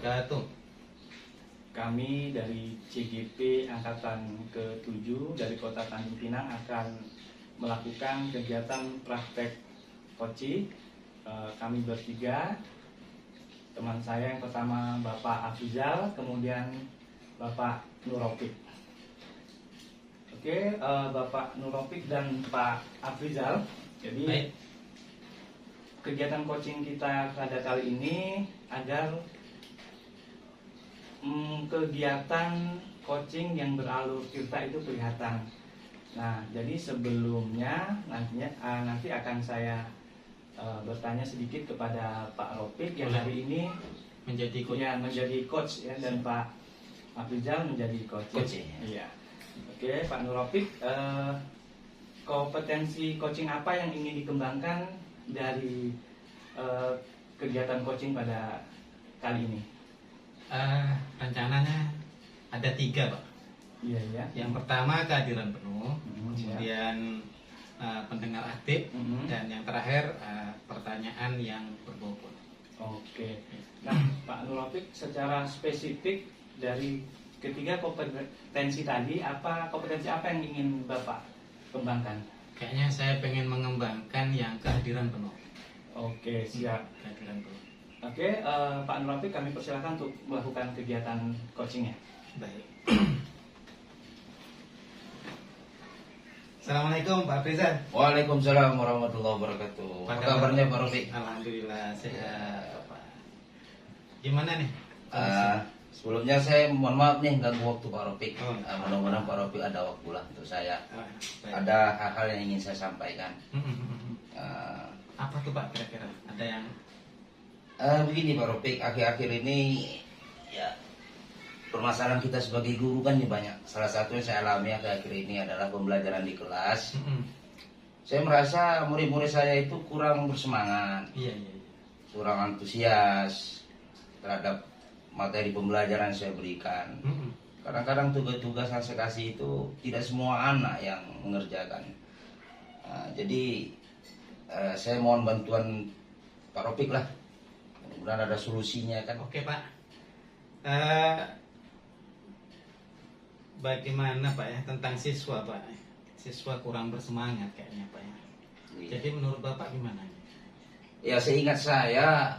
wabarakatuh. Kami dari CGP Angkatan ke-7 dari Kota Tanjung Pinang akan melakukan kegiatan praktek koci. Kami bertiga, teman saya yang pertama Bapak Afrizal, kemudian Bapak Nurofik. Oke, Bapak Nurofik dan Pak Afrizal. Jadi Baik. kegiatan coaching kita pada kali ini agar kegiatan coaching yang beralur tirta itu kelihatan. Nah, jadi sebelumnya nanti akan saya bertanya sedikit kepada Pak Rofik yang hari ini Menjadi menjadi coach ya, dan Pak Afrizal menjadi coach. Iya. Oke, Pak Nurofik, kompetensi coaching apa yang ingin dikembangkan dari kegiatan coaching pada kali ini? rencananya ada 3, Pak. Iya ya. Yang pertama kehadiran penuh, Ya. kemudian pendengar aktif, dan yang terakhir pertanyaan yang berbobot. Oke. Nah, Pak Nurofik, secara spesifik dari ketiga kompetensi tadi, kompetensi apa yang ingin Bapak kembangkan? Kayaknya saya pengen mengembangkan yang kehadiran penuh. Oke, siap. Kehadiran penuh. Oke, Pak Nurofik, kami persilakan untuk melakukan kegiatan coachingnya. Baik. Assalamualaikum Pak Afrizal. Waalaikumsalam warahmatullahi wabarakatuh. Apa kabarnya Pak Rofik? Alhamdulillah sehat, Pak. Gimana nih? Sebelumnya saya mohon maaf nih ganggu waktu Pak Rofik. Oh. Mudah-mudahan Pak Rofik ada waktu lah untuk saya. Baik. Ada hal-hal yang ingin saya sampaikan. Apa tuh Pak kira-kira? Ada yang Begini Pak Rofik, akhir-akhir ini ya permasalahan kita sebagai guru kan ini banyak. Salah satu yang saya alami akhir-akhir ini adalah pembelajaran di kelas. Saya merasa murid-murid saya itu kurang bersemangat, Iya. kurang antusias terhadap materi pembelajaran yang saya berikan. Kadang-kadang tugas-tugas yang saya kasih itu tidak semua anak yang mengerjakan. Jadi saya mohon bantuan Pak Rofik lah. Mudah-mudahan ada solusinya kan. Oke Pak. Bagaimana Pak ya tentang siswa Pak? Siswa kurang bersemangat kayaknya Pak ya. Iya. Jadi menurut Bapak gimana? Ya seingat saya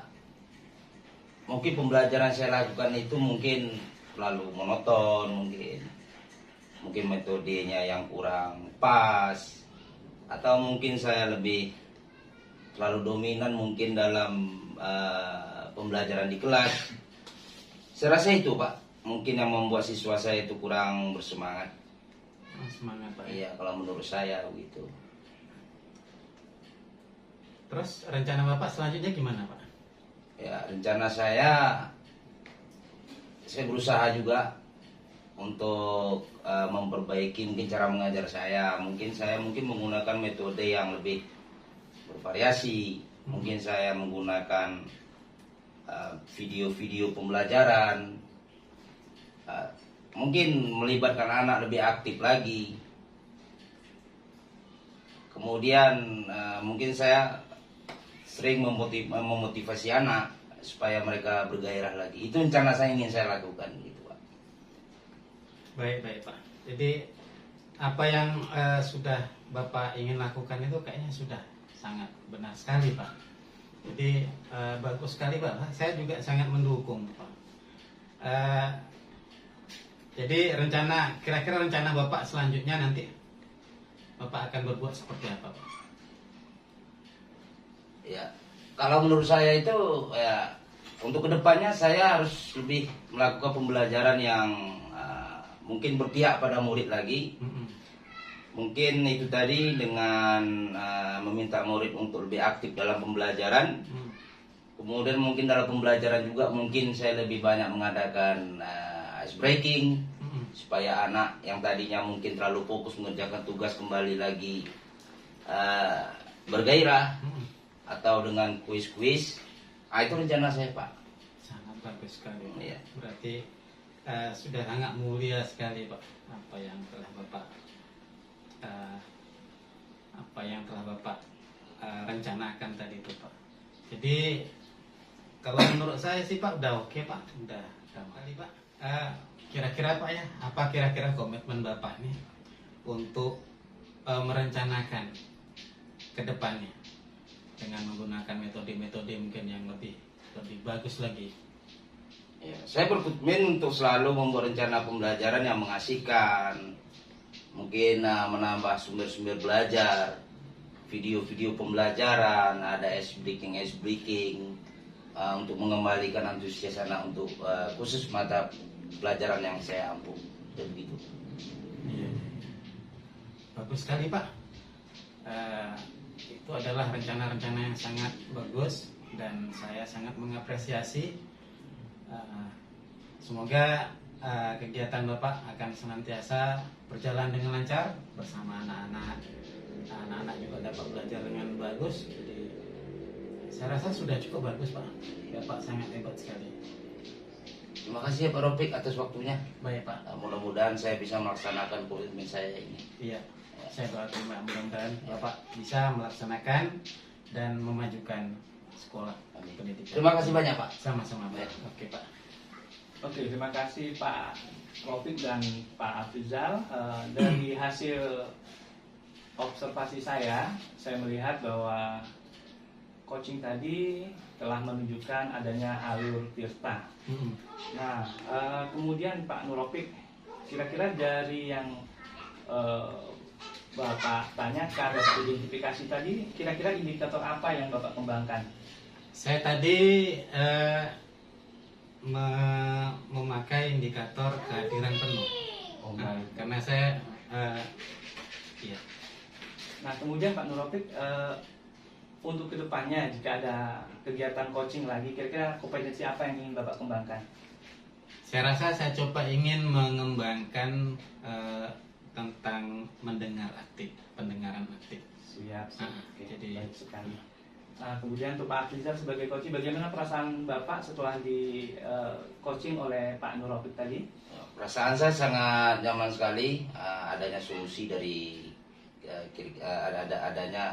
mungkin pembelajaran saya lakukan itu mungkin terlalu monoton, mungkin metodenya yang kurang pas, atau mungkin saya lebih terlalu dominan mungkin dalam pembelajaran di kelas. Saya rasa itu Pak, mungkin yang membuat siswa saya itu kurang bersemangat. Semangat Pak. Iya, kalau menurut saya begitu. Terus rencana Bapak selanjutnya gimana Pak? Ya, rencana saya berusaha juga untuk memperbaiki mungkin cara mengajar saya. Saya mungkin menggunakan metode yang lebih bervariasi. Mungkin saya menggunakan video-video pembelajaran. Mungkin melibatkan anak lebih aktif lagi. Kemudian mungkin saya sering memotivasi anak supaya mereka bergairah lagi. Itu rencana saya ingin saya lakukan gitu Pak. Baik Pak. Jadi apa yang sudah Bapak ingin lakukan itu kayaknya sudah sangat benar sekali Pak. Jadi bagus sekali Pak. Saya juga sangat mendukung Pak. Jadi kira-kira rencana Bapak selanjutnya nanti Bapak akan berbuat seperti apa Pak? Ya, kalau menurut saya itu ya untuk kedepannya saya harus lebih melakukan pembelajaran yang mungkin berpihak pada murid lagi. Mungkin itu tadi dengan meminta murid untuk lebih aktif dalam pembelajaran. Kemudian mungkin dalam pembelajaran juga mungkin saya lebih banyak mengadakan ice breaking supaya anak yang tadinya mungkin terlalu fokus mengerjakan tugas kembali lagi bergairah. Atau dengan kuis-kuis. Itu rencana saya Pak. Sangat bagus sekali. Iya. Berarti sudah sangat mulia sekali Pak apa yang telah Bapak rencanakan tadi itu Pak. Jadi Kalau menurut saya sih Pak udah oke Pak, udah kali Pak. Kira-kira Pak ya, apa kira-kira komitmen Bapak nih untuk merencanakan ke depannya dengan menggunakan metode-metode mungkin yang lebih bagus lagi. Ya, saya berkomitmen untuk selalu membuat rencana pembelajaran yang mengasihkan, mungkin menambah sumber-sumber belajar, video-video pembelajaran, ada ice breaking untuk mengembalikan antusias anak untuk khusus mata pelajaran yang saya ampu, dan begitu. Iya. Bagus sekali Pak. Itu adalah rencana-rencana yang sangat bagus dan saya sangat mengapresiasi. Semoga kegiatan Bapak akan senantiasa berjalan dengan lancar bersama anak-anak. Anak-anak juga dapat belajar dengan bagus. Jadi saya rasa sudah cukup bagus Pak. Bapak sangat hebat sekali. Terima kasih ya Pak Ropik atas waktunya. Baik Pak. Mudah-mudahan saya bisa melaksanakan komitmen saya ini. Iya. Saya doakan Pak, mudah-mudahan Bapak bisa melaksanakan dan memajukan sekolah pendidikan. Terima kasih banyak Pak. Sama-sama Pak. Oke Pak. Oke, terima kasih Pak Rofik dan Pak Afrizal. Dari hasil observasi saya melihat bahwa coaching tadi telah menunjukkan adanya alur tirta. Nah, kemudian Pak Nurofik, kira-kira dari yang Bapak tanyakan dan identifikasi tadi, kira-kira indikator apa yang Bapak kembangkan? Saya tadi memakai indikator kehadiran penuh. Karena saya iya. Nah, kemudian Pak Nurofik, untuk kedepannya jika ada kegiatan coaching lagi, kira-kira kompetensi apa yang ingin Bapak kembangkan? Saya rasa saya coba ingin mengembangkan tentang mendengar aktif, pendengaran aktif. Siap. Oke, jadi baik sekali. Nah, kemudian untuk Pak Afrizal sebagai coach, bagaimana perasaan Bapak setelah di coaching oleh Pak Nurofik tadi? Perasaan saya sangat nyaman sekali, adanya solusi dari adanya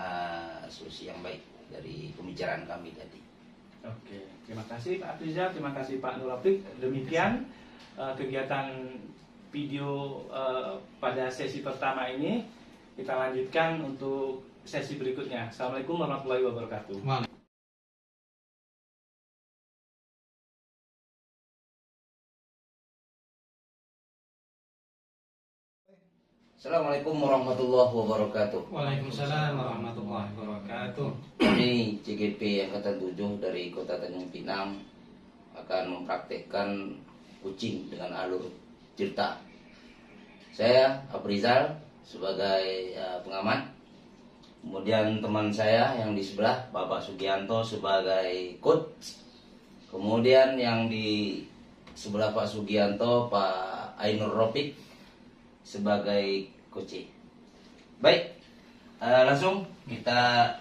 solusi yang baik dari pembicaraan kami tadi. Oke, terima kasih Pak Afrizal, terima kasih Pak Nurofik. Demikian kegiatan video pada sesi pertama ini. Kita lanjutkan untuk sesi berikutnya. Assalamualaikum warahmatullahi wabarakatuh. Assalamualaikum warahmatullahi wabarakatuh. Waalaikumsalam warahmatullahi wabarakatuh. Kami CGP Angkatan 7 dari Kota Tanjung Pinang akan mempraktekkan kucing dengan alur tirta. Saya Afrizal sebagai pengamat. Kemudian teman saya yang di sebelah Bapak Sugianto sebagai coach. Kemudian yang di sebelah Pak Sugianto Pak Ainur Ropik sebagai coach. Baik, langsung kita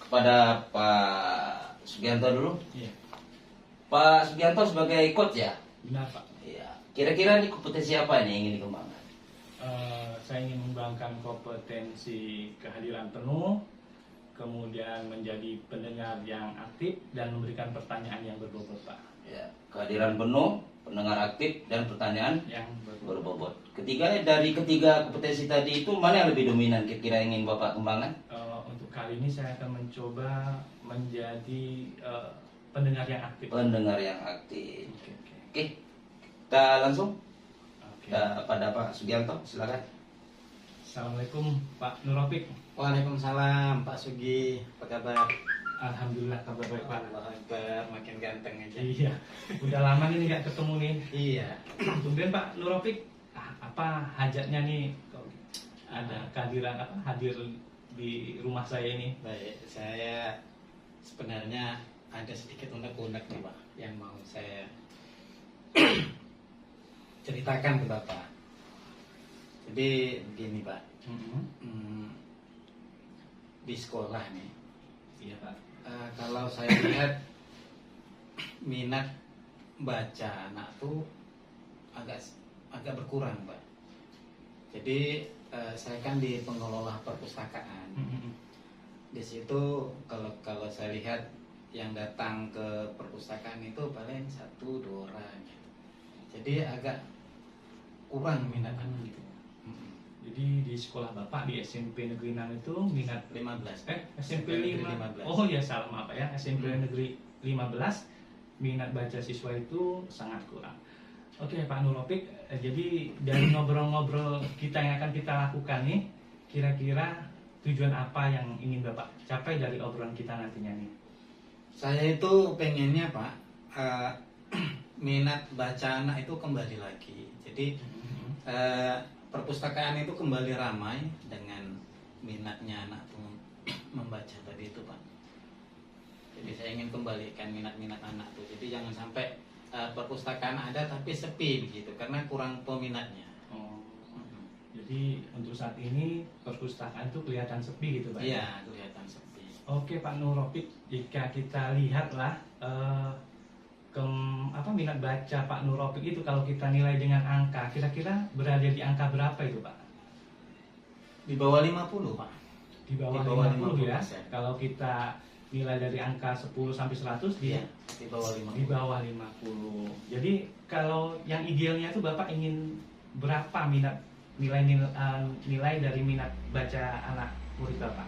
kepada Pak Sugianto dulu. Iya. Pak Sugianto sebagai coach ya? Benar Pak. Iya. Kira-kira ini kompetensi apa nih yang ingin dikembangkan? Saya ingin mengembangkan kompetensi kehadiran penuh, kemudian menjadi pendengar yang aktif dan memberikan pertanyaan yang berbobot Pak. Ya, kehadiran penuh, pendengar aktif dan pertanyaan Yang berbobot. Dari ketiga kompetensi tadi itu mana yang lebih dominan kira-kira ingin Bapak kembangkan? Untuk kali ini saya akan mencoba menjadi pendengar yang aktif. Pendengar yang aktif. Oke. Oke, kita langsung Oke. pada Pak Sugianto, silakan. Assalamualaikum Pak Nurofik. Waalaikumsalam Pak Sugi, apa kabar? Alhamdulillah kabar baik Pak. Allah Akbar, makin ganteng aja. Iya, udah lama nih nggak ketemu nih. Iya. Kemudian Pak Nurofik, apa hajatnya nih ada kehadiran hadir di rumah saya ini? Baik, saya sebenarnya ada sedikit unek-unek nih Pak yang mau saya ceritakan ke Bapak. Jadi begini Pak, di sekolah nih, Iya Pak. kalau saya lihat minat baca anak tuh agak berkurang Pak. Jadi saya kan di pengelola perpustakaan. Di situ kalau saya lihat yang datang ke perpustakaan itu paling 1-2 orang gitu. Jadi agak kurang minat anak gitu. Jadi di sekolah Bapak di SMP Negeri 6 itu minat 15. SMP 5. 15. Oh ya, salah maaf ya. SMP Negeri 15 minat baca siswa itu sangat kurang. Oke Pak Nuropik, jadi dari ngobrol-ngobrol kita yang akan kita lakukan nih, kira-kira tujuan apa yang ingin Bapak capai dari obrolan kita nantinya nih? Saya itu pengennya Pak, minat baca anak itu kembali lagi. Jadi perpustakaan itu kembali ramai dengan minatnya anak tuh membaca tadi itu Pak. Jadi saya ingin kembalikan minat-minat anak tuh. Jadi jangan sampai perpustakaan ada tapi sepi begitu karena kurang peminatnya. Oh, jadi untuk saat ini perpustakaan itu kelihatan sepi gitu Pak? Iya, kelihatan sepi. Oke Pak Nuropik, jika kita lihatlah minat baca Pak Nuropik itu kalau kita nilai dengan angka, kira-kira berada di angka berapa itu Pak? Di bawah 50 Pak. Di bawah, Di bawah 50 ya. 50%. Kalau kita nilai dari angka 10 sampai 100 Iya, di bawah 50. di bawah 50. Jadi kalau yang idealnya itu Bapak ingin berapa nilai dari minat baca anak murid Bapak?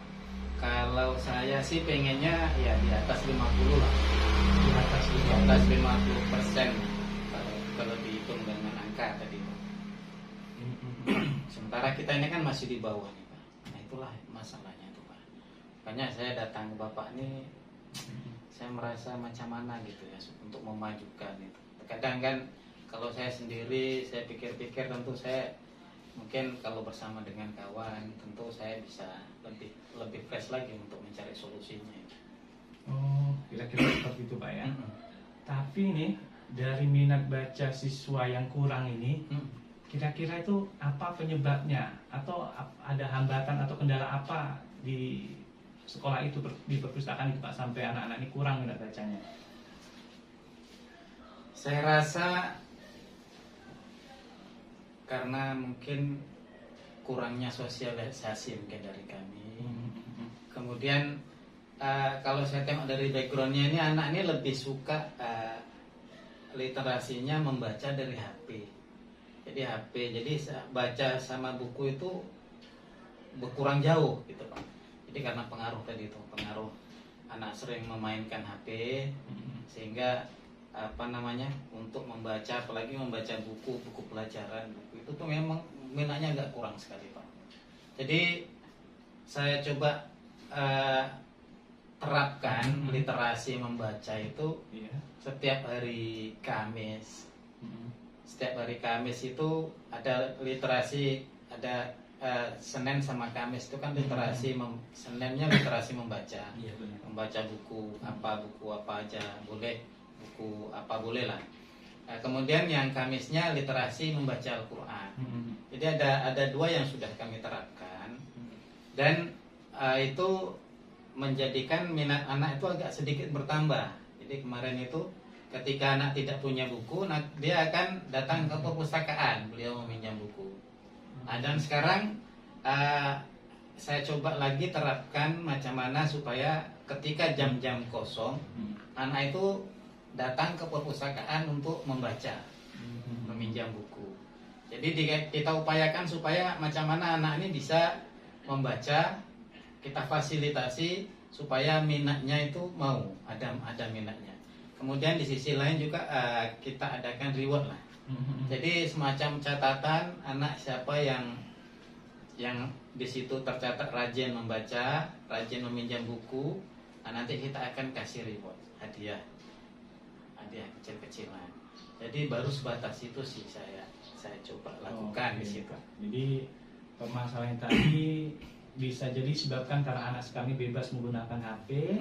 Kalau saya sih pengennya ya di atas 50 lah. Di atas Di 50. atas 50% kalau dihitung dengan angka tadi. Sementara kita ini kan masih di bawah nih Pak. Nah itulah masalahnya tuh Pak. Makanya saya datang ke Bapak nih, saya merasa macam mana gitu ya untuk memajukan itu. Kadang kan kalau saya sendiri, saya pikir-pikir tentu saya mungkin kalau bersama dengan kawan tentu saya bisa lebih fresh lagi untuk mencari solusinya. Oh, kira-kira seperti itu Pak ya. Tapi nih dari minat baca siswa yang kurang ini, kira-kira itu apa penyebabnya? Atau ada hambatan atau kendala apa di sekolah itu, di perpustakaan itu Pak, sampai anak-anak ini kurang minat bacanya? Saya rasa karena mungkin kurangnya sosialisasi mungkin dari kami. Kemudian kalau saya tengok dari backgroundnya ini, anak ini lebih suka literasinya membaca dari HP. Jadi HP, jadi baca sama buku itu berkurang jauh gitu Pak. Jadi karena pengaruh tadi itu, pengaruh anak sering memainkan HP sehingga untuk membaca, apalagi membaca buku pelajaran, buku itu tuh memang minatnya agak kurang sekali Pak. Jadi saya coba terapkan literasi membaca itu setiap hari Kamis. Setiap hari Kamis itu ada literasi, ada Senin sama Kamis itu kan literasi, Seninnya literasi membaca. Iya benar. Membaca buku apa aja boleh, buku apa boleh lah. Kemudian yang Kamisnya literasi membaca Al-Quran. Jadi ada 2 yang sudah kami terapkan dan itu menjadikan minat anak itu agak sedikit bertambah. Jadi kemarin itu ketika anak tidak punya buku, dia akan datang ke perpustakaan, beliau meminjam buku. Dan sekarang saya coba lagi terapkan macam mana supaya ketika jam-jam kosong anak itu datang ke perpustakaan untuk membaca, meminjam buku. Jadi kita upayakan supaya macam mana anak ini bisa membaca, kita fasilitasi supaya minatnya itu mau ada minatnya. Kemudian di sisi lain juga kita adakan reward lah. Jadi semacam catatan anak siapa yang di situ tercatat rajin membaca, rajin meminjam buku, nanti kita akan kasih reward, hadiah kecil-kecilan. Jadi baru sebatas itu sih saya coba lakukan di situ. Jadi permasalahan tadi bisa jadi disebabkan karena anak kami bebas menggunakan HP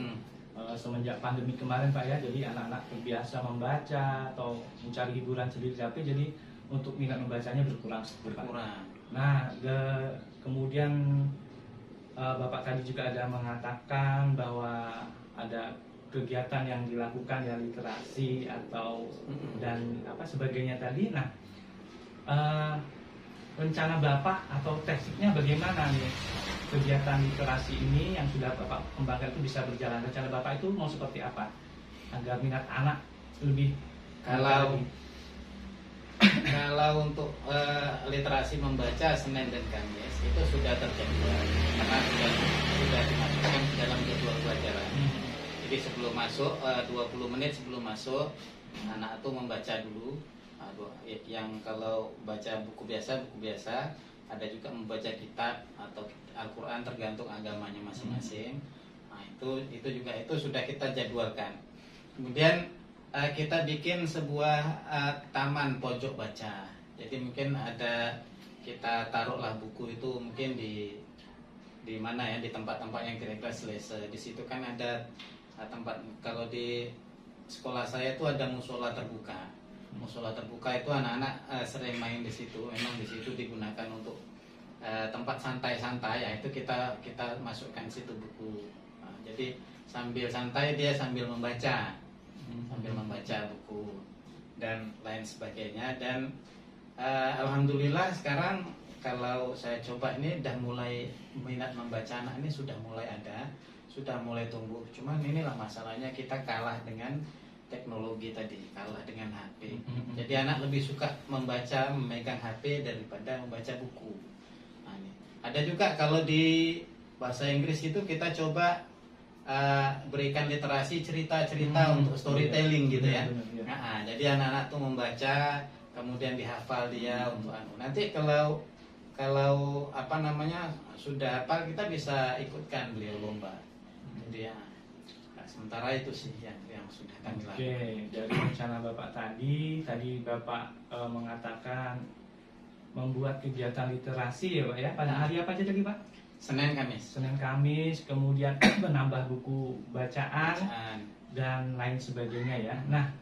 semenjak pandemi kemarin Pak ya. Jadi anak-anak terbiasa membaca atau mencari hiburan sendiri di HP, jadi untuk minat membacanya berkurang. Nah, kemudian Bapak tadi juga ada mengatakan bahwa ada kegiatan yang dilakukan ya, literasi atau dan apa sebagainya tadi. Nah, rencana Bapak atau tekniknya bagaimana nih kegiatan literasi ini yang sudah Bapak kembangkan itu bisa berjalan? Rencana Bapak itu mau seperti apa agar minat anak lebih Kalau kalau untuk literasi membaca Senin dan Kamis itu sudah terjadwal karena sudah dimasukkan ke dalam jadwal pelajaran. Jadi sebelum masuk 20 menit sebelum masuk anak itu membaca dulu. Yang kalau baca buku biasa, ada juga membaca kitab atau Al-Quran tergantung agamanya masing-masing. Nah itu juga itu sudah kita jadwalkan. Kemudian kita bikin sebuah taman pojok baca. Jadi mungkin ada kita taruhlah buku itu mungkin di mana ya, di tempat-tempat yang kira-kira selesa. Di situ kan ada tempat, kalau di sekolah saya itu ada musola terbuka. Musola terbuka itu anak-anak sering main di situ. Memang di situ digunakan untuk tempat santai-santai ya, itu kita masukkan situ buku. Nah, jadi sambil santai dia sambil membaca buku dan lain sebagainya. Dan alhamdulillah sekarang kalau saya coba ini udah mulai minat membaca anak ini sudah mulai ada, sudah mulai tumbuh. Cuman inilah masalahnya, kita kalah dengan teknologi tadi, kalah dengan HP. Jadi anak lebih suka membaca, memegang HP daripada membaca buku. Nah, ini. Ada juga kalau di bahasa Inggris itu kita coba berikan literasi cerita-cerita untuk storytelling gitu ya. Nah, jadi anak-anak tuh membaca, kemudian dihafal dia untuk nanti kalau apa namanya sudah hafal kita bisa ikutkan beliau lomba. Jadi ya, sementara itu sih yang sudah kami lakukan. Oke, dari rencana Bapak tadi Bapak mengatakan membuat kegiatan literasi ya Pak ya. Pada hari apa aja tadi Pak? Senin Kamis, kemudian menambah buku bacaan dan lain sebagainya ya. Nah,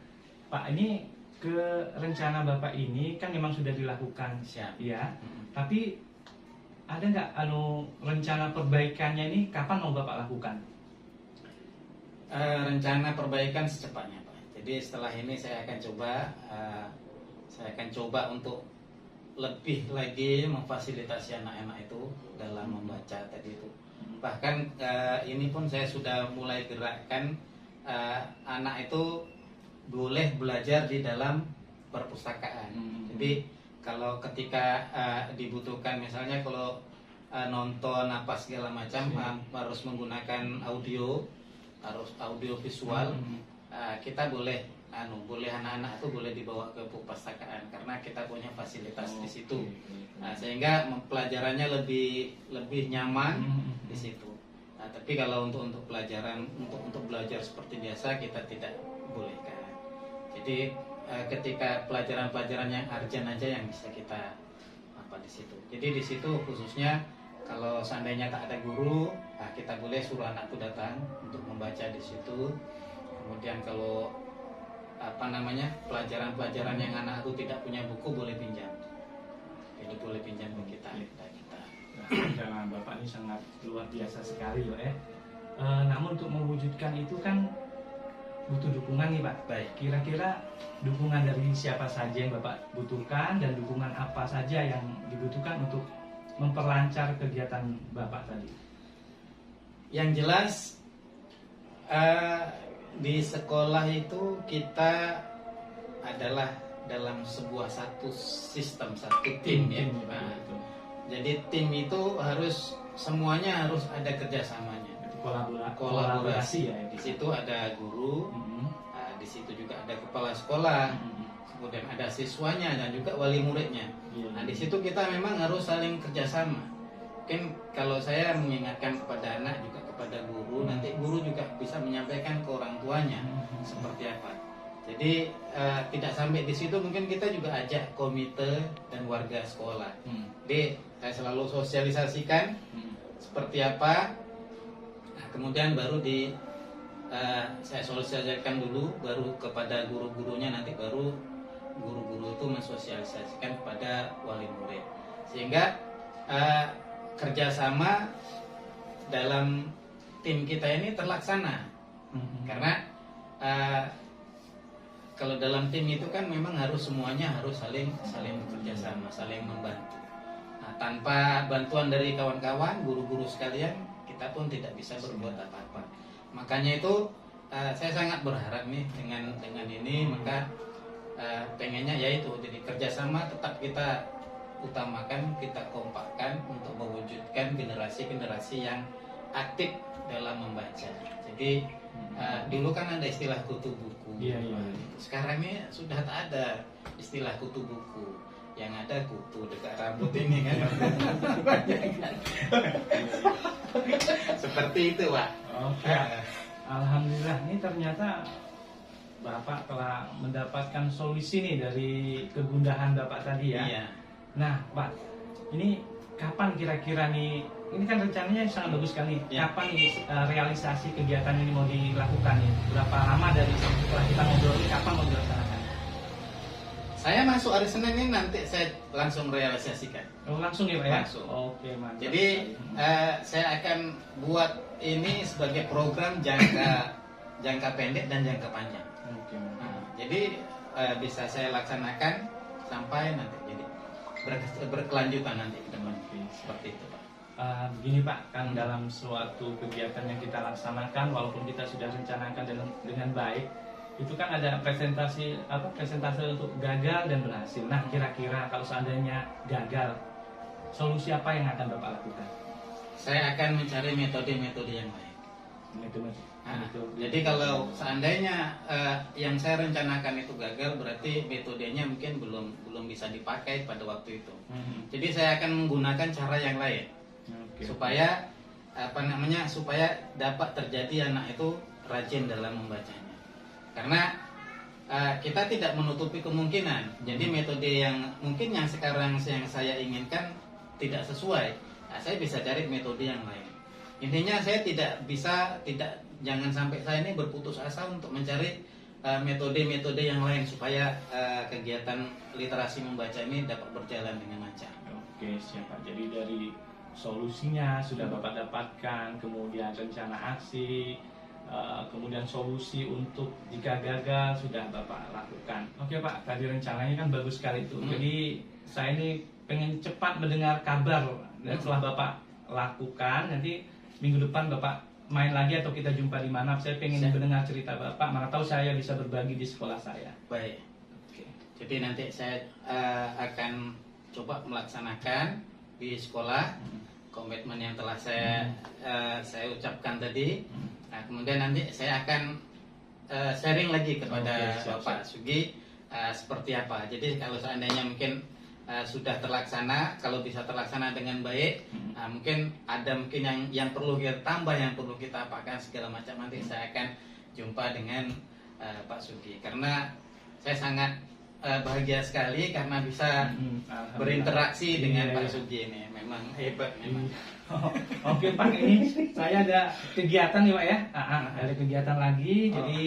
Pak, ini ke rencana Bapak ini kan memang sudah dilakukan, ya. Tapi ada nggak rencana perbaikannya ini kapan mau Bapak lakukan? Rencana perbaikan secepatnya Pak. Jadi setelah ini saya akan coba untuk lebih lagi memfasilitasi anak-anak itu dalam membaca tadi itu. Bahkan ini pun saya sudah mulai gerakkan anak itu boleh belajar di dalam perpustakaan. Jadi kalau ketika dibutuhkan, misalnya kalau nonton apa segala macam harus menggunakan audio, harus audio visual, kita boleh anak-anak itu boleh dibawa ke perpustakaan karena kita punya fasilitas di situ. Nah, sehingga pelajarannya lebih nyaman di situ. Nah, tapi kalau untuk pelajaran untuk belajar seperti biasa kita tidak bolehkan. Jadi ketika pelajaran-pelajaran yang urgent aja yang bisa kita di situ. Jadi di situ khususnya kalau seandainya tak ada guru, kita boleh suruh anakku datang untuk membaca di situ. Kemudian kalau pelajaran-pelajaran yang anak itu tidak punya buku boleh pinjam. Jadi boleh pinjam ke kita. Nah, Bapak ini sangat luar biasa sekali loh ya. Namun untuk mewujudkan itu kan butuh dukungan nih Pak. Baik. Kira-kira dukungan dari siapa saja yang Bapak butuhkan dan dukungan apa saja yang dibutuhkan untuk memperlancar kegiatan Bapak tadi? Yang jelas di sekolah itu kita adalah dalam satu sistem, satu tim ya. Nah, jadi tim itu semuanya harus ada kerjasamanya, kolaborasi ya. Di situ ada guru, di situ juga ada kepala sekolah, kemudian ada siswanya dan juga wali muridnya. Nah, di situ kita memang harus saling kerjasama. Mungkin kalau saya mengingatkan kepada anak juga kepada guru, nanti guru juga bisa menyampaikan ke orang tuanya seperti apa. Jadi tidak sampai di situ, mungkin kita juga ajak komite dan warga sekolah. Jadi saya selalu sosialisasikan seperti apa. Nah, kemudian baru saya sosialisasikan dulu, baru kepada guru-gurunya, nanti baru guru-guru itu mensosialisasikan kepada wali murid. Sehingga kerjasama dalam tim kita ini terlaksana. Karena kalau dalam tim itu kan memang semuanya harus saling bekerja sama, saling membantu. Tanpa bantuan dari kawan-kawan, guru-guru sekalian, kita pun tidak bisa berbuat apa-apa. Makanya itu saya sangat berharap nih dengan ini, maka pengennya yaitu jadi kerjasama tetap kita utamakan, kita kompakkan untuk mewujudkan generasi-generasi yang aktif dalam membaca. Jadi dulu kan ada istilah kutu buku. Iya, iya. Sekarang ini sudah tak ada istilah kutu buku. Yang ada kutu dekat rambut ini kan. Seperti itu, Pak. Oke. Alhamdulillah, ini ternyata Bapak telah mendapatkan solusi nih dari kegundahan Bapak tadi ya. Iya. Nah, Pak, ini kapan kira-kira nih? Ini kan rencananya sangat bagus sekali. Ya. Kapan nih realisasi kegiatan ini mau dilakukan nih? Berapa lama dari setelah kita ngobrol ini, kapan mau dilaksanakan? Saya masuk hari Senin ini nanti saya langsung realisasikan. Oh, langsung ya Pak ya? Langsung. Oke, mantap. Jadi saya akan buat ini sebagai program jangka pendek dan jangka panjang. Oke, mantap. Nah, jadi bisa saya laksanakan sampai nanti jadi berkelanjutan nanti ke depan. Seperti itu, Pak. Begini Pak, kan dalam suatu kegiatan yang kita laksanakan, walaupun kita sudah rencanakan dengan baik, itu kan ada presentasi untuk gagal dan berhasil. Nah, kira-kira kalau seandainya gagal, solusi apa yang akan Bapak lakukan? Saya akan mencari metode-metode yang baik. Jadi kalau seandainya yang saya rencanakan itu gagal, berarti metodenya mungkin belum bisa dipakai pada waktu itu. Jadi saya akan menggunakan cara yang lain supaya supaya dapat terjadi anak itu rajin dalam membacanya. Karena kita tidak menutupi kemungkinan. Jadi metode yang mungkin yang sekarang yang saya inginkan tidak sesuai, saya bisa cari metode yang lain. Intinya saya jangan sampai saya ini berputus asa untuk mencari metode-metode yang lain supaya kegiatan literasi membaca ini dapat berjalan dengan lancar. Oke, siap Pak. Jadi dari solusinya sudah Bapak dapatkan, kemudian rencana aksi, kemudian solusi untuk jika gagal sudah Bapak lakukan. Oke Pak, tadi rencananya kan bagus sekali itu. Jadi saya ini pengen cepat mendengar kabar dan setelah Bapak lakukan, nanti minggu depan Bapak main lagi atau kita jumpa di mana. Saya pengen mendengar cerita Bapak, mana tahu saya bisa berbagi di sekolah saya. Baik. Oke. Jadi nanti saya akan coba melaksanakan di sekolah komitmen yang telah saya ucapkan tadi. Nah, kemudian nanti saya akan sharing lagi kepada Bapak Sugi seperti apa. Jadi kalau seandainya mungkin sudah terlaksana, kalau bisa terlaksana dengan baik, mungkin ada yang perlu kita tambah, yang perlu kita apakan segala macam. Nanti saya akan jumpa dengan Pak Sugi, karena saya sangat bahagia sekali karena bisa berinteraksi dengan Pak Sugi ini. Memang hebat memang. Oke Pak, ini saya ada kegiatan nih Pak ya. Ada kegiatan lagi, jadi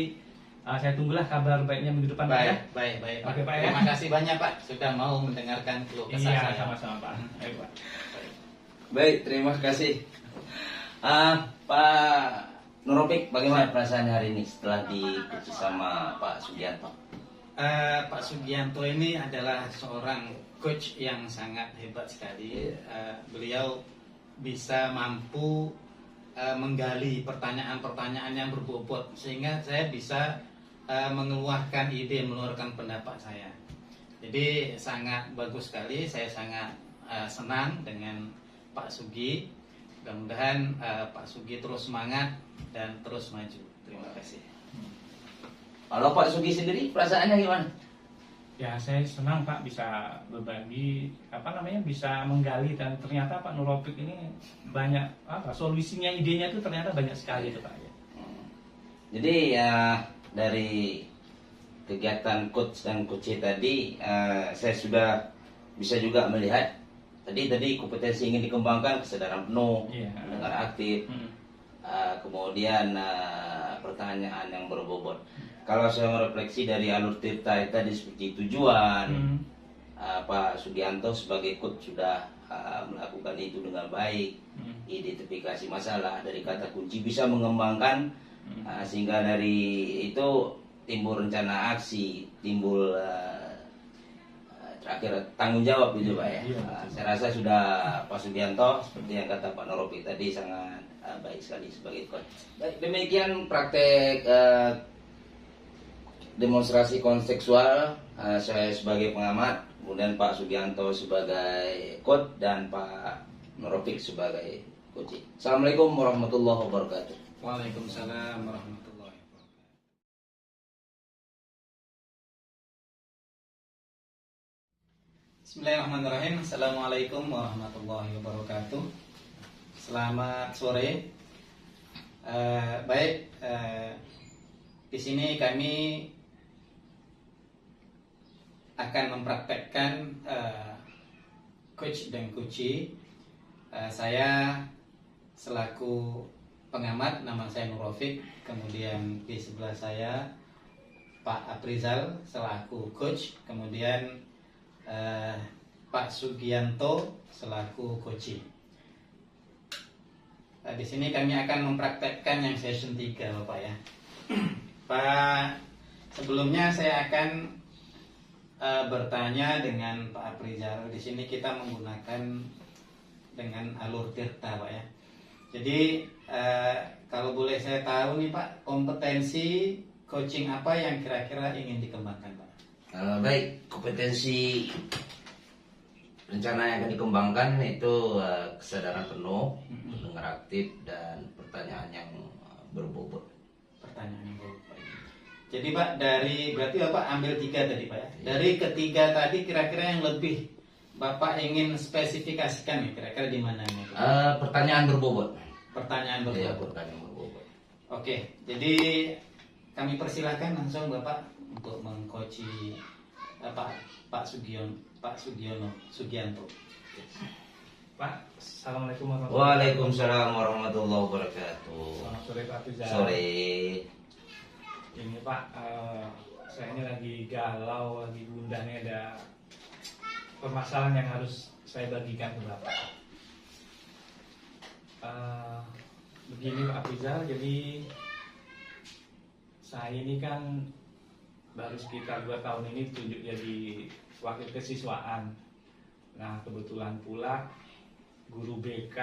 saya tunggulah kabar baiknya minggu depan Pak ya. Baik. Oke, Pak, ya. Terima kasih banyak Pak sudah mau mendengarkan keluh kesah saya. Iya, sama-sama Pak. Ayo Pak. Baik, terima kasih. Pak Nuropik, bagaimana perasaan hari ini setelah diikuti sama Pak Sugianto? Pak Sugianto ini adalah seorang coach yang sangat hebat sekali. Beliau bisa mampu menggali pertanyaan-pertanyaan yang berbobot sehingga saya bisa mengeluarkan ide, mengeluarkan pendapat saya. Jadi sangat bagus sekali. Saya sangat senang dengan Pak Sugi. Mudah-mudahan Pak Sugi terus semangat dan terus maju. Terima kasih. Kalau Pak Sugi sendiri perasaannya gimana? Ya, saya senang Pak bisa berbagi, bisa menggali, dan ternyata Pak Nuropik ini banyak solusinya, idenya itu ternyata banyak sekali itu Pak ya. Jadi ya dari kegiatan coach dan coach tadi saya sudah bisa juga melihat tadi kompetensi ingin dikembangkan, kesadaran penuh, mendengar aktif, kemudian pertanyaan yang berbobot. Kalau saya merefleksi dari alur Tirta tadi seperti tujuan, Pak Sugianto sebagai coach sudah melakukan itu dengan baik, identifikasi masalah dari kata kunci bisa mengembangkan, sehingga dari itu timbul rencana aksi, timbul kira tanggung jawab gitu Pak ya. Iya, Saya rasa sudah Pak Sugianto seperti yang kata Pak Noropik tadi sangat baik sekali sebagai coach. Baik, demikian praktek demonstrasi kontekstual, saya sebagai pengamat, kemudian Pak Sugianto sebagai coach dan Pak Noropik sebagai coach. Assalamualaikum warahmatullahi wabarakatuh. Waalaikumsalam warahmatullahi wabarakatuh. Bismillahirrahmanirrahim. Assalamualaikum warahmatullahi wabarakatuh. Selamat sore. Baik, di sini kami akan mempraktekkan coach dan coachee. Saya selaku pengamat, nama saya Nurofik. Kemudian di sebelah saya Pak Aprizal selaku coach. Kemudian Pak Sugianto selaku coachee. Di sini kami akan mempraktekkan yang session 3 Bapak ya. Pak, sebelumnya saya akan bertanya dengan Pak Aprizal. Di sini kita menggunakan dengan alur tirta Pak ya. Jadi kalau boleh saya tahu nih Pak, kompetensi coaching apa yang kira-kira ingin dikembangkan Pak? Baik, kompetensi rencana yang akan dikembangkan itu kesadaran penuh, mendengar aktif, dan pertanyaan yang berbobot. Pertanyaan yang bagus Pak. Jadi Pak, berarti Bapak ambil 3 tadi Pak ya. Dari ketiga tadi kira-kira yang lebih Bapak ingin spesifikasikan nih, kira-kira di mana nih? Pertanyaan berbobot. Pertanyaan Iya, berbobot. pertanyaan berbobot. Oke, jadi kami persilahkan langsung Bapak untuk mengcoachi Pak Sugianto. Pak, assalamualaikum warahmatullahi wabarakatuh. Waalaikumsalam warahmatullahi wabarakatuh. Selamat sore Pak Aprizal. Sore. Ini Pak, saya ini lagi galau, lagi gundah nih, ada permasalahan yang harus saya bagikan ke Bapak. Begini Pak Aprizal, jadi saya ini kan baru sekitar 2 tahun ini tunjuk jadi wakil kesiswaan. Nah kebetulan pula guru BK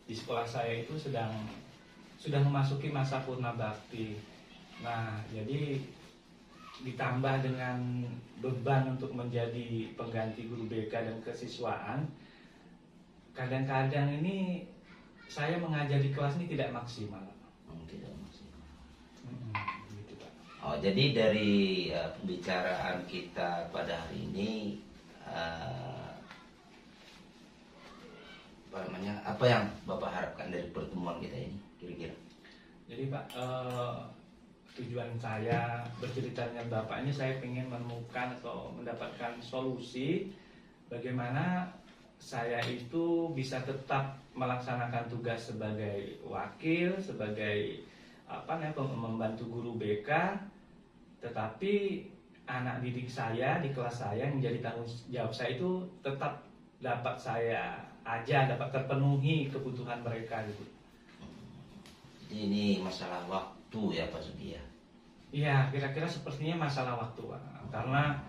di sekolah saya itu sudah memasuki masa purna bakti. Nah jadi ditambah dengan beban untuk menjadi pengganti guru BK dan kesiswaan, kadang-kadang ini saya mengajar di kelas ini tidak maksimal. Tidak maksimal. Gitu, Pak. Oh, jadi dari pembicaraan kita pada hari ini, apa yang Bapak harapkan dari pertemuan kita ini kira-kira? Jadi Pak, tujuan saya bercerita dengan Bapak ini, saya ingin menemukan atau mendapatkan solusi bagaimana saya itu bisa tetap melaksanakan tugas sebagai wakil, sebagai membantu guru BK, tetapi anak didik saya di kelas saya yang menjadi tanggung jawab saya itu tetap dapat saya ajar, dapat terpenuhi kebutuhan mereka gitu. Jadi ini masalah waktu ya Pak Sugi ya? Iya, kira-kira sepertinya masalah waktu Pak. Karena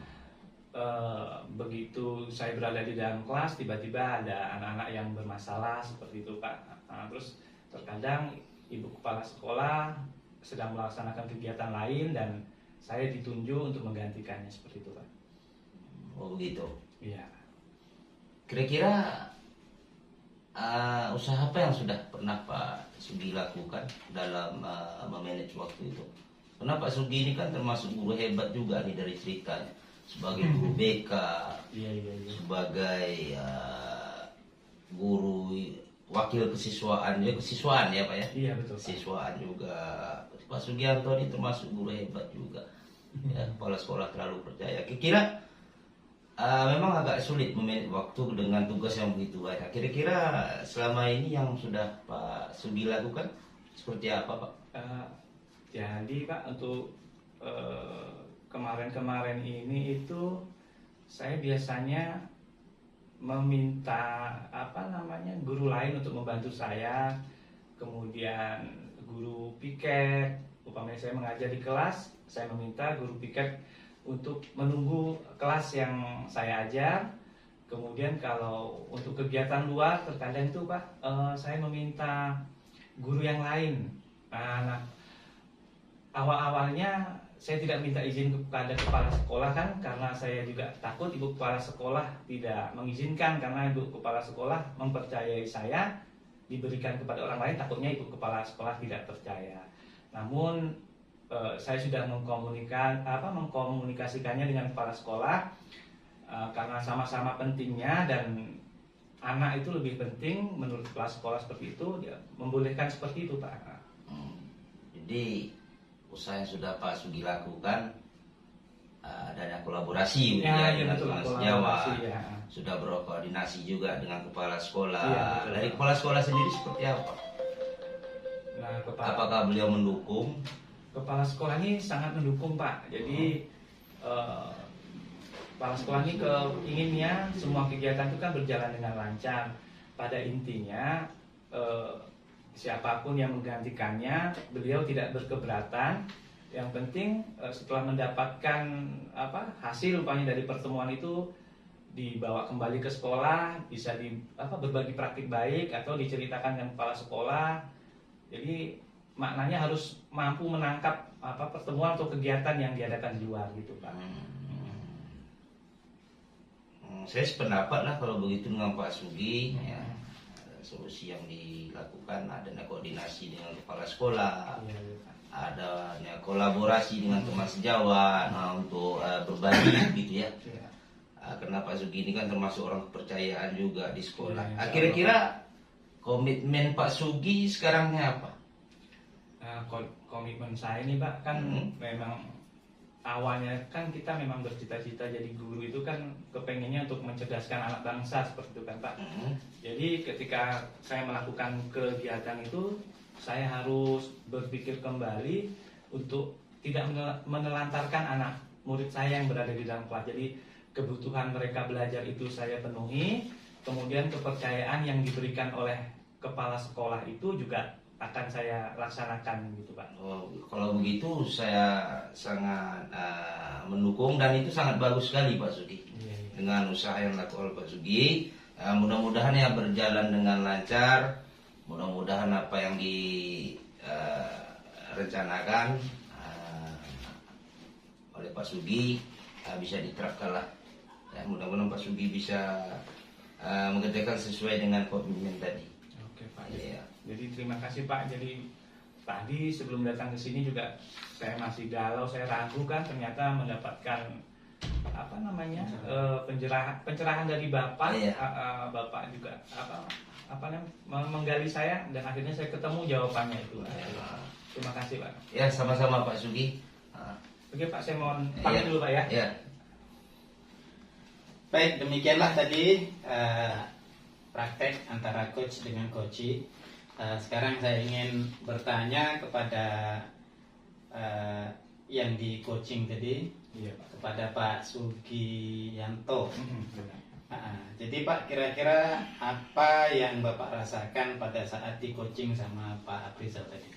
begitu saya berada di dalam kelas, tiba-tiba ada anak-anak yang bermasalah seperti itu Pak. Nah, terus terkadang ibu kepala sekolah sedang melaksanakan kegiatan lain dan saya ditunjuk untuk menggantikannya seperti itu Pak. Oh begitu. Iya. Kira-kira usaha apa yang sudah pernah Pak Sugi lakukan dalam memanage waktu itu? Karena Pak Sugi ini kan termasuk guru hebat juga nih dari ceritanya, sebagai guru BK, Iya. sebagai guru wakil kesiswaan ya Pak ya? Iya betul Pak. Kesiswaan juga. Pak Sugianto ini termasuk guru hebat juga. Ya, kepala sekolah terlalu percaya. Kira-kira memang agak sulit memanage waktu dengan tugas yang begitu banyak. Kira-kira selama ini yang sudah Pak Sugi lakukan seperti apa Pak? Jadi Pak, untuk kemarin-kemarin ini itu saya biasanya meminta guru lain untuk membantu saya, kemudian guru piket, umpamanya saya mengajar di kelas, saya meminta guru piket untuk menunggu kelas yang saya ajar. Kemudian kalau untuk kegiatan luar terkadang itu Pak, saya meminta guru yang lain. Nah, awal-awalnya saya tidak minta izin kepada kepala sekolah kan, karena saya juga takut ibu kepala sekolah tidak mengizinkan, karena ibu kepala sekolah mempercayai saya diberikan kepada orang lain, takutnya ibu kepala sekolah tidak percaya. Namun saya sudah mengkomunikasikannya dengan kepala sekolah, karena sama-sama pentingnya dan anak itu lebih penting menurut kepala sekolah seperti itu, dia membolehkan seperti itu Pak. Jadi usaha yang sudah Pak Sugi lakukan, adanya kolaborasi Ya, dengan betul, teman kolaborasi, sejawat, ya. sudah berkoordinasi juga dengan kepala sekolah. Iya, betul. Dari kepala sekolah sendiri seperti apa? Nah, Apakah beliau mendukung? kepala sekolah ini sangat mendukung Pak. Jadi kepala sekolah ini inginnya semua kegiatan itu kan berjalan dengan lancar. Pada intinya siapapun yang menggantikannya, beliau tidak berkeberatan. Yang penting setelah mendapatkan hasil umpamanya dari pertemuan itu, dibawa kembali ke sekolah, bisa berbagi praktik baik atau diceritakan dengan kepala sekolah. Jadi maknanya harus mampu menangkap pertemuan atau kegiatan yang diadakan di luar gitu Pak. Saya sependapat lah kalau begitu dengan Pak Sugi. Ya, solusi yang dilakukan adanya koordinasi dengan kepala sekolah, adanya kolaborasi dengan teman sejawat, untuk berbagi gitu ya. Karena Pak Sugi ini kan termasuk orang kepercayaan juga di sekolah. Kira-kira komitmen Pak Sugi sekarangnya apa? Komitmen saya nih Pak kan memang awalnya kan kita memang bercita-cita jadi guru itu kan kepengennya untuk mencerdaskan anak bangsa seperti itu kan Pak. Jadi ketika saya melakukan kegiatan itu, saya harus berpikir kembali untuk tidak menelantarkan anak murid saya yang berada di dalam kelas. Jadi kebutuhan mereka belajar itu saya penuhi, kemudian kepercayaan yang diberikan oleh kepala sekolah itu juga akan saya laksanakan gitu Pak. Kalau begitu saya sangat mendukung dan itu sangat bagus sekali Pak Sugi. Dengan usaha yang dilakukan oleh Pak Sugi, mudah-mudahan ya berjalan dengan lancar. Mudah-mudahan apa yang direncanakan oleh Pak Sugi bisa diterapkan lah. Ya, mudah-mudahan Pak Sugi bisa mengerjakan sesuai dengan komitmen tadi. Oke Pak. Ya. Jadi terima kasih Pak. Jadi tadi sebelum datang ke sini juga saya masih galau, saya ragu kan, ternyata mendapatkan pencerahan dari Bapak. Bapak juga menggali saya dan akhirnya saya ketemu jawabannya itu. Terima kasih Pak. Ya, sama-sama Pak Sugi. Oke Pak, saya mohon pamit dulu Pak ya. Ya. Baik, demikianlah tadi praktek antara coach dengan coachee. Sekarang saya ingin bertanya kepada yang di coaching tadi, kepada Pak Sugiyanto. Jadi Pak, kira-kira apa yang Bapak rasakan pada saat di coaching sama Pak Aprizal tadi?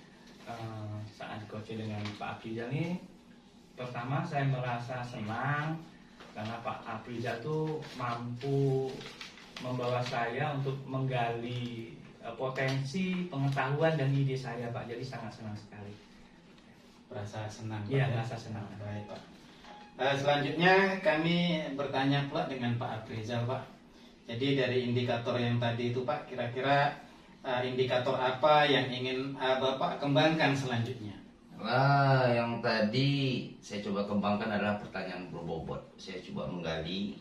Saat coaching dengan Pak Aprizal ini, pertama saya merasa senang karena Pak Aprizal itu mampu membawa saya untuk menggali potensi pengetahuan dan ide saya Pak. Jadi sangat senang sekali. Merasa senang? Iya, merasa senang. Baik Pak. Selanjutnya kami bertanya pula dengan Pak Aprizal Pak. Jadi dari indikator yang tadi itu Pak, kira-kira indikator apa yang ingin Bapak kembangkan selanjutnya? Yang tadi saya coba kembangkan adalah pertanyaan berbobot. Saya coba menggali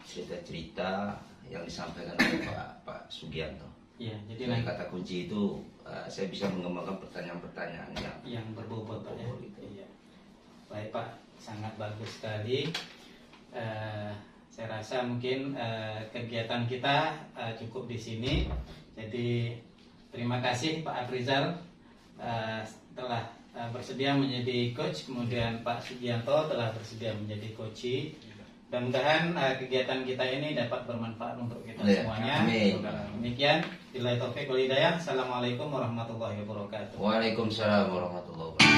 cerita-cerita yang disampaikan oleh Pak Sugiyanto. Iya, jadi dari kata kunci itu saya bisa mengembangkan pertanyaan-pertanyaan yang berbobot Pak ya. Gitu. Iya. Baik Pak, sangat bagus sekali. Saya rasa mungkin kegiatan kita cukup di sini. Jadi terima kasih Pak Aprizal telah bersedia menjadi coach, kemudian Pak Sugiyanto telah bersedia menjadi coachee. Mudah-mudahan kegiatan kita ini dapat bermanfaat untuk kita semuanya. Amin. Demikian, billahi taufiq wal hidayah. Assalamualaikum warahmatullahi wabarakatuh. Waalaikumsalam warahmatullahi wabarakatuh.